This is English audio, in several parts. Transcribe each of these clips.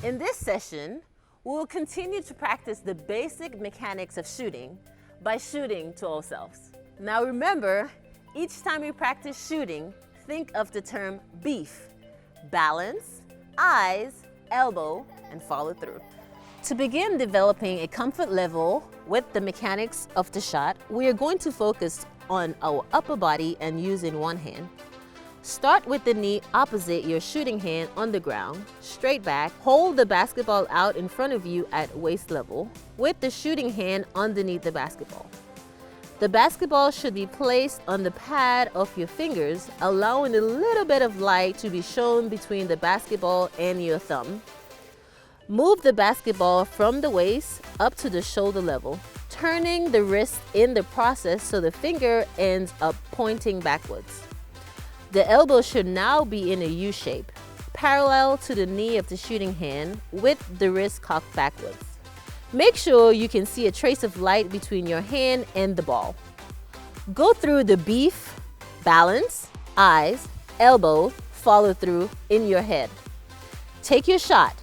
In this session, we will continue to practice the basic mechanics of shooting by shooting to ourselves. Now remember, each time you practice shooting, think of the term beef, balance, eyes, elbow, and follow through. To begin developing a comfort level with the mechanics of the shot, we are going to focus on our upper body and using one hand. Start with the knee opposite your shooting hand on the ground, straight back. Hold the basketball out in front of you at waist level with the shooting hand underneath the basketball. The basketball should be placed on the pad of your fingers, allowing a little bit of light to be shown between the basketball and your thumb. Move the basketball from the waist up to the shoulder level, turning the wrist in the process so the finger ends up pointing backwards. The elbow should now be in a U shape, parallel to the knee of the shooting hand with the wrist cocked backwards. Make sure you can see a trace of light between your hand and the ball. Go through the beef, balance, eyes, elbow, follow through in your head. Take your shot,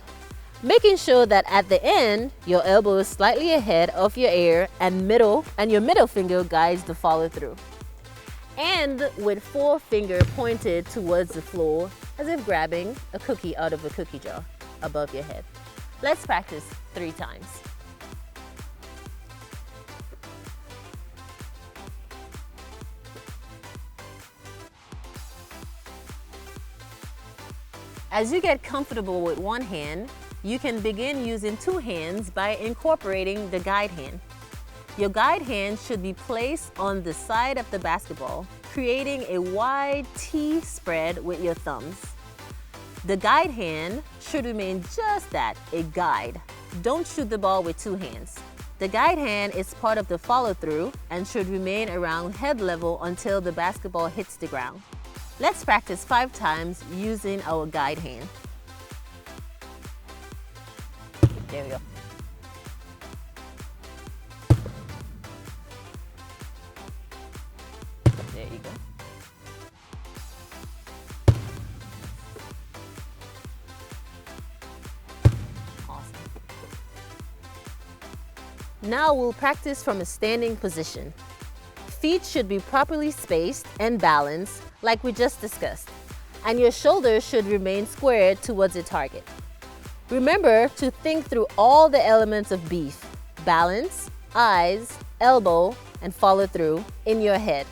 making sure that at the end, your elbow is slightly ahead of your ear and your middle finger guides the follow through. And with forefinger pointed towards the floor as if grabbing a cookie out of a cookie jar above your head. Let's practice 3 times. As you get comfortable with one hand, you can begin using 2 hands by incorporating the guide hand. Your guide hand should be placed on the side of the basketball, creating a wide T spread with your thumbs. The guide hand should remain just that, a guide. Don't shoot the ball with 2 hands. The guide hand is part of the follow through and should remain around head level until the basketball hits the ground. Let's practice 5 times using our guide hand. There we go. There you go. Awesome. Now we'll practice from a standing position. Feet should be properly spaced and balanced like we just discussed, and your shoulders should remain squared towards the target. Remember to think through all the elements of beef, balance, eyes, elbow, and follow through in your head.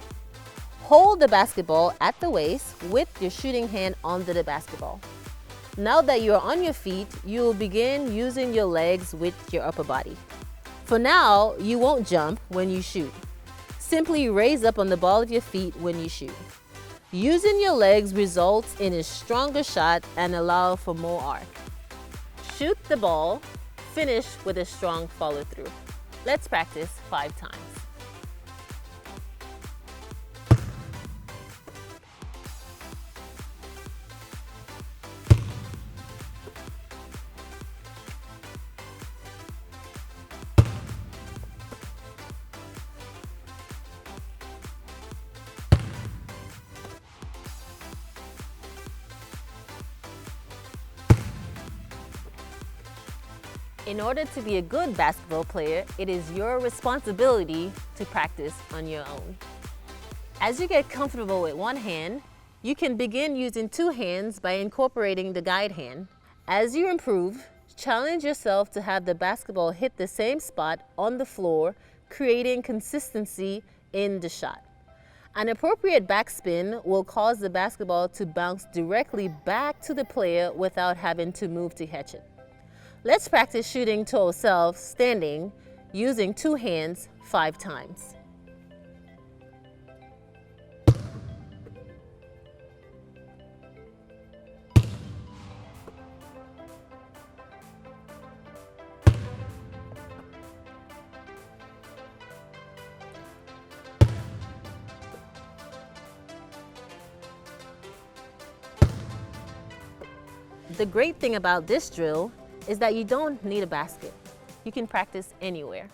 Hold the basketball at the waist with your shooting hand under the basketball. Now that you're on your feet, you will begin using your legs with your upper body. For now, you won't jump when you shoot. Simply raise up on the ball of your feet when you shoot. Using your legs results in a stronger shot and allow for more arc. Shoot the ball, finish with a strong follow through. Let's practice 5 times. In order to be a good basketball player, it is your responsibility to practice on your own. As you get comfortable with one hand, you can begin using 2 hands by incorporating the guide hand. As you improve, challenge yourself to have the basketball hit the same spot on the floor, creating consistency in the shot. An appropriate backspin will cause the basketball to bounce directly back to the player without having to move to catch it. Let's practice shooting to ourselves standing using 2 hands 5 times. The great thing about this drill is that you don't need a basket. You can practice anywhere.